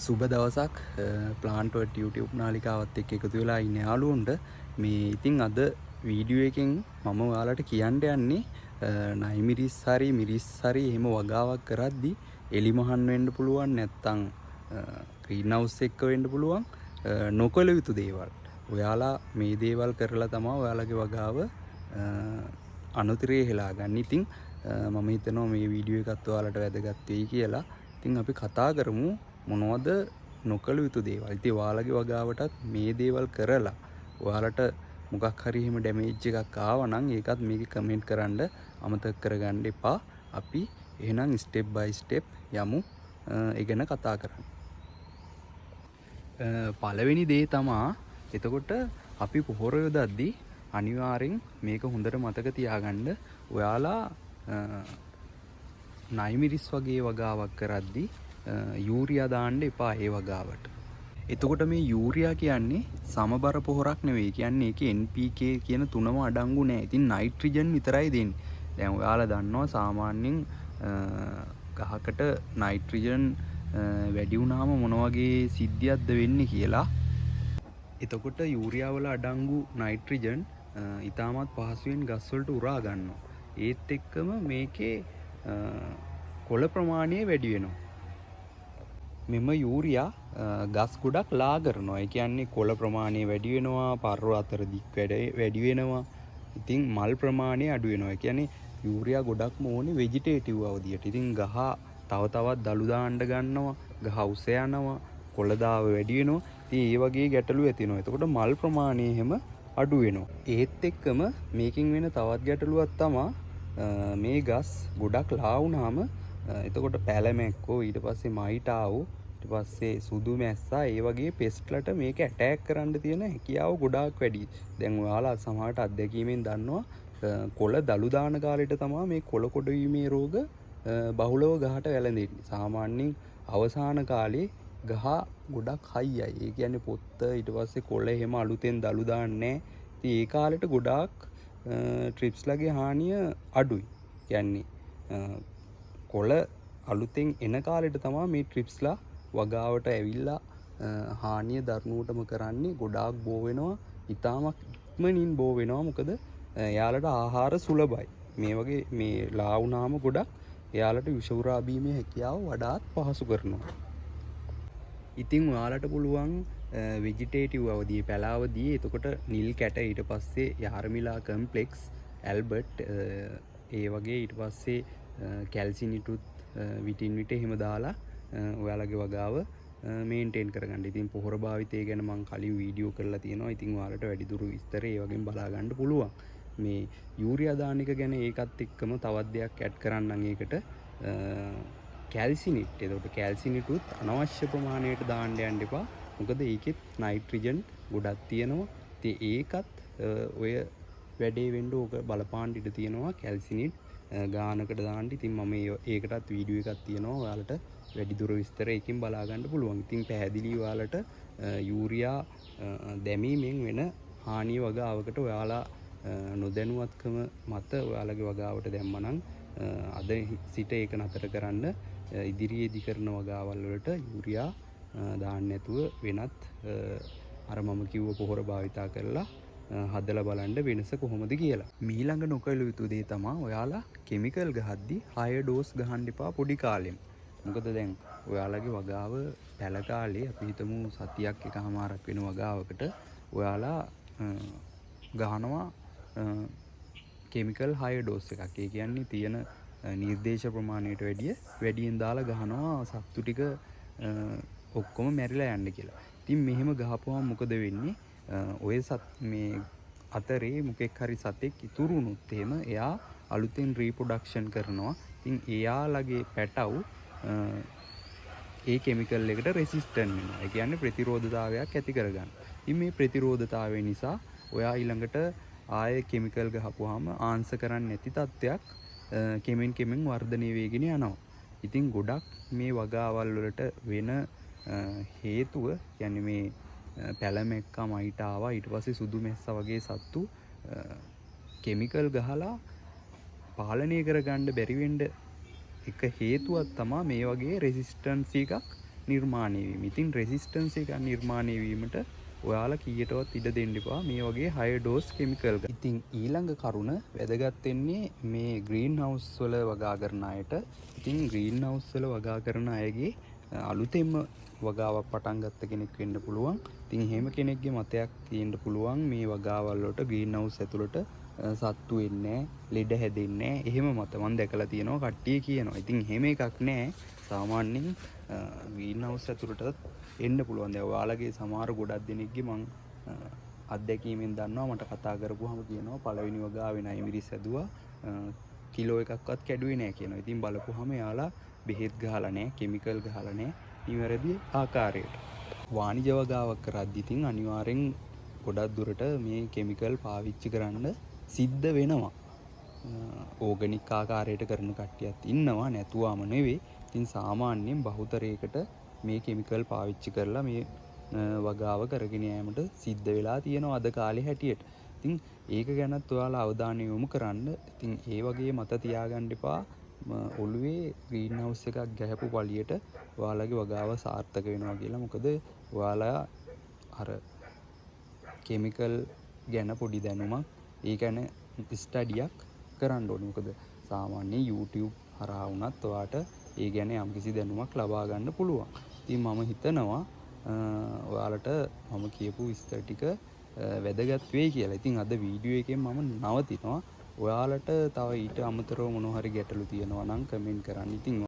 සුබ දවසක් ප්ලාන්ට්වර්ට් YouTube නාලිකාවත් එක්ක එකතු වෙලා ඉන්න යාළුවන්ට මේ ඉතින් අද වීඩියෝ එකෙන් මම ඔයාලට කියන්න යන්නේ නයිමිරිස් හරි එහෙම වගාවක් කරද්දී එලි මහන් වෙන්න පුළුවන් නැත්නම් ග්‍රීන් හවුස් එක වෙන්න පුළුවන් නොකළ යුතු දේවල්. ඔයාලා මේ දේවල් කරලා තමයි ඔයාලගේ වගාව අනුතරේ හෙලා ගන්න. ඉතින් මම හිතනවා මේ වීඩියෝ එකත් ඔයාලට වැදගත් වෙයි කියලා. ඉතින් අපි කතා කරමු මොනවද නොකළ යුතු දේවල්. ඉතින් ඔයාලගේ වගාවටත් මේ දේවල් කරලා ඔයාලට මොකක් හරි එහෙම ඩැමේජ් එකක් ආවා නම් ඒකත් මේකේ කමෙන්ට් කරන්න අමතක කරගන්න එපා. අපි එහෙනම් ස්ටෙප් බයි ස්ටෙප් යමු ඒ ගැන කතා කරන්න. පළවෙනි දේ තමා එතකොට අපි පොහොර යොදද්දී අනිවාර්යෙන් මේක හොඳට මතක තියාගන්න. ඔයාලා නයිමිරිස් වගේ වගාවක් කරද්දී යූරියා දාන්න එපා ඒ වගාවට. එතකොට මේ යූරියා කියන්නේ සමබර පොහොරක් නෙවෙයි. කියන්නේ ඒකේ NPK කියන තුනම අඩංගු නැහැ. ඉතින් නයිට්‍රජන් විතරයි දෙන්නේ. දැන් ඔයාලා දන්නවා සාමාන්‍යයෙන් ගහකට නයිට්‍රජන් වැඩි වුණාම මොන වගේ සිද්ධියක්ද වෙන්නේ කියලා. එතකොට යූරියා වල අඩංගු නයිට්‍රජන් ඊටමත් පහසුවෙන් ගස් වලට උරා ගන්නවා. ඒත් එක්කම මේකේ කොළ ප්‍රමාණය වැඩි වෙනවා. මෙම යූරියා ගස් ගොඩක් ලා කරනවා. ඒ කියන්නේ කොළ ප්‍රමාණය වැඩි වෙනවා, පර්ව අතර දික් වැඩි වෙනවා. ඉතින් මල් ප්‍රමාණය අඩු වෙනවා. ඒ කියන්නේ යූරියා ගොඩක්ම ඕනේ වෙජිටේටිව් අවධියට. ඉතින් ගහ තව තවත් දළු දාන්න ගන්නවා, ගහ උස යනවා, කොළ දාව වැඩි වෙනවා. ඉතින් ඒ වගේ ගැටලු ඇති වෙනවා. එතකොට මල් ප්‍රමාණය එහෙම අඩු වෙනවා. ඒත් එක්කම මේකෙන් වෙන තවත් ගැටලුවක් තමයි මේ ගස් ගොඩක් ලා වුණාම එතකොට පැලමැක්කෝ ඊට පස්සේ මයිටාවෝ ඊට පස්සේ සුදු මැස්සා ඒ වගේ පෙස්ට්ලට මේක ඇටැක් කරන්න තියෙන හැකියාව ගොඩාක් වැඩි. දැන් ඔයාලා සමහරට අත්දැකීමෙන් දන්නවා කොළ දළු දාන කාලෙට තමයි මේ කොළ කොට වීමේ රෝග බහුලව ගහට වැළඳෙන්නේ. සාමාන්‍යයෙන් අවසාන කාලේ ගහ ගොඩක් හයියයි. ඒ කියන්නේ පොත්ත ඊට පස්සේ කොළ එහෙම අලුතෙන් දළු දාන්නේ නැහැ. ඉතින් ඒ කාලෙට ගොඩාක් ට්‍රිප්ස්ලගේ හානිය අඩුයි. කියන්නේ කොළ අලුතෙන් එන කාලෙට තමයි මේ ට්‍රිප්ස්ලා වගාවට ඇවිල්ලා හානිය දරුණුවටම කරන්නේ. ගොඩාක් බෝ වෙනවා. ඉතාමත් ඉක්මනින් බෝ වෙනවා. මොකද එයාලට ආහාර සුලභයි. මේ වගේ මේ ලා වුණාම ගොඩක් එයාලට විෂ උරා බීමේ හැකියාව වඩාත් පහසු කරනවා. ඉතින් ඔයාලට පුළුවන් වෙජිටේටිව් අවධියේ පැලාවදී එතකොට නිල් කැට ඊට පස්සේ යාර්මිලා කම්ප්ලෙක්ස් ඇල්බර්ට් ඒ වගේ ඊට පස්සේ කැල්සිනිටුත් විටින් විට එහෙම දාලා ඔයාලගේ වගාව මේන්ටේන් කරගන්න. ඉතින් පොහොර භාවිතය ගැන මම කලින් වීඩියෝ කරලා තියෙනවා. ඉතින් ඔයාලට වැඩිදුර විස්තර ඒ වගේම බලා ගන්න පුළුවන්. මේ යූරියා දාන එක ගැන ඒකත් එක්කම තවත් දෙයක් ඇඩ් කරන්නම් ඒකට කැල්සිනිට්. එතකොට කැල්සිනිටුත් අනවශ්‍ය ප්‍රමාණයට දාන්න යන්න එපා. මොකද ඒකෙත් නයිට්‍රජන් ගොඩක් තියෙනවා. ඉතින් ඒකත් ඔය වැඩේ වෙන්න ඕක බලපාන්න ඉඩ තියෙනවා. කැල්සිනිට් ගානකට දාන්න. ඉතින් මම ඒකටත් වීඩියෝ එකක් තියෙනවා. ඔයාලට වැඩිදුර විස්තර එකකින් බලා ගන්න පුළුවන්. ඉතින් පැහැදිලි ඔයාලට යූරියා දැමීමෙන් වෙන හානිය වගාවකට ඔයාලා නොදැනුවත්කම මත ඔයාලගේ වගාවට දැම්මනම් අද සිට ඒක නතර කරන්න. ඉදිරියේදී කරන වගාවල් වලට යූරියා දාන්න නැතුව වෙනත් අර මම කිව්ව පොහොර භාවිතා කරලා හදලා බලන්න වෙනස කොහොමද කියලා. මීළඟ නොකළ යුතු දේ තමයි ඔයාලා කිමිකල් ගහද්දි හය ඩෝස් ගහන්න එපා පොඩි කාලෙම. මොකද දැන් ඔයාලගේ වගාව පැල කාලේ අපි හිතමු සතියක් එකමාරක් වෙන වගාවකට ඔයාලා ගහනවා කිමිකල් හය ඩෝස් එකක්. ඒ කියන්නේ තියෙන නිර්දේශ ප්‍රමාණයට වැඩියෙන් දාලා ගහනවා සත්තු ටික ඔක්කොම මැරිලා යන්න කියලා. ඉතින් මෙහෙම ගහපුවම මොකද වෙන්නේ? ඔය මේ අතරේ මොකෙක් හරි සතෙක් ඉතුරු වුණොත් එහෙම එයා අලුතෙන් රීප්‍රොඩක්ෂන් කරනවා. ඉතින් එයාලගේ පැටව් ඒ කෙමිකල් එකට රෙසිස්ටන්ට් වෙනවා. ඒ කියන්නේ ප්‍රතිරෝධතාවයක් ඇති කරගන්න. ඉතින් මේ ප්‍රතිරෝධතාවය නිසා ඔයා ඊළඟට ආයේ කෙමිකල් ගහපුවාම ආන්සර් කරන්නේ නැති තත්ත්වයක් කෙමෙන් වර්ධනය වෙගෙන යනවා. ඉතින් ගොඩක් මේ වගාවල් වලට වෙන හේතුව කියන්නේ මේ පැලමැක්කා මයිටාවා ඊට පස්සේ සුදු මැස්සා වගේ සත්තු කෙමිකල් ගහලා පාලනය කරගන්න බැරි වෙන්න එක හේතුවක් තමයි මේ වගේ රෙසිස්ටන්ස් එකක් නිර්මාණය වීම. ඉතින් රෙසිස්ටන්ස් එක නිර්මාණය වීමට ඔයාලා කීයටවත් ඉඩ දෙන්න එපා මේ වගේ හයි ඩෝස් කෙමිකල්. ඉතින් ඊළඟ කරුණ වැදගත් වෙන්නේ මේ ග්‍රීන් හවුස් වල වගා කරන අයට. ඉතින් ග්‍රීන් හවුස් වල වගා කරන අයගේ අලුතෙන්ම වගාවක් පටන් ගත්ත කෙනෙක් වෙන්න පුළුවන්. ඉතින් එහෙම කෙනෙක්ගේ මතයක් තියෙන්න පුළුවන් මේ වගාවල් වලට ග්‍රීන් හවුස් ඇතුළට සත්තු වෙන්නේ නැහැ, ලෙඩ හැදෙන්නේ නැහැ. එහෙම මත මම දැකලා තියෙනවා කට්ටිය කියනවා. ඉතින් එහෙම එකක් නැහැ. සාමාන්‍යයෙන් ග්‍රීන් හවුස් ඇතුළට එන්න පුළුවන්. දැන් ඔයාලගේ සමහර ගොඩක් දෙනෙක්ගේ මං අත්දැකීමෙන් දන්නවා මට කතා කරපුවාම කියනවා පළවෙනි වගාවේ නයි මිරිස් ඇදුවා කිලෝ එකක්වත් කැඩුවේ නැහැ කියනවා. ඉතින් බලපුවාම එයාලා බෙහෙත් ගහලා නැහැ, කෙමිකල් ගහලා නැහැ, නිවැරදි ආකාරයට. වාණිජ වගාවක් කරද්දි ඉතින් අනිවාර්යෙන් ගොඩක් දුරට මේ කෙමිකල් පාවිච්චි කරන්න සිද්ධ වෙනවා. ඕගනික් ආකාරයට කරන කට්ටියත් ඉන්නවා නැතුවම නෙවෙයි. ඉතින් සාමාන්‍යයෙන් බහුතරයකට මේ කෙමිකල් පාවිච්චි කරලා මේ වගාව කරගෙන යෑමට සිද්ධ වෙලා තියෙනවා අද කාලේ හැටියට. ඉතින් ඒක ගැනත් ඔයාලා අවධානය යොමු කරන්න. ඉතින් ඒ වගේ මත තියාගන්න එපා. ඔළුවේ ග්‍රීන් හවුස් එකක් ගහපු පළියට ඔයාලගේ වගාව සාර්ථක වෙනවා කියලා. මොකද ඔයාලා අර කෙමිකල් ගැන පොඩි දැනුමක් ඒ ගැන ස්ටඩියක් කරන්න ඕනේ. මොකද සාමාන්‍ය YouTube හරහා වුණත් ඔයාට ඒ ගැන යම්කිසි දැනුමක් ලබා ගන්න පුළුවන්. ඉතින් මම හිතනවා ඔයාලට මම කියපු විස්තර ටික වැදගත් වෙයි කියලා. ඉතින් අද වීඩියෝ එකෙන් මම නවතිනවා. ඔයාලට තව ඊට අමතරව මොනවා හරි ගැටලු තියෙනවා නම් කමෙන්ට් කරන්න. ඉතින්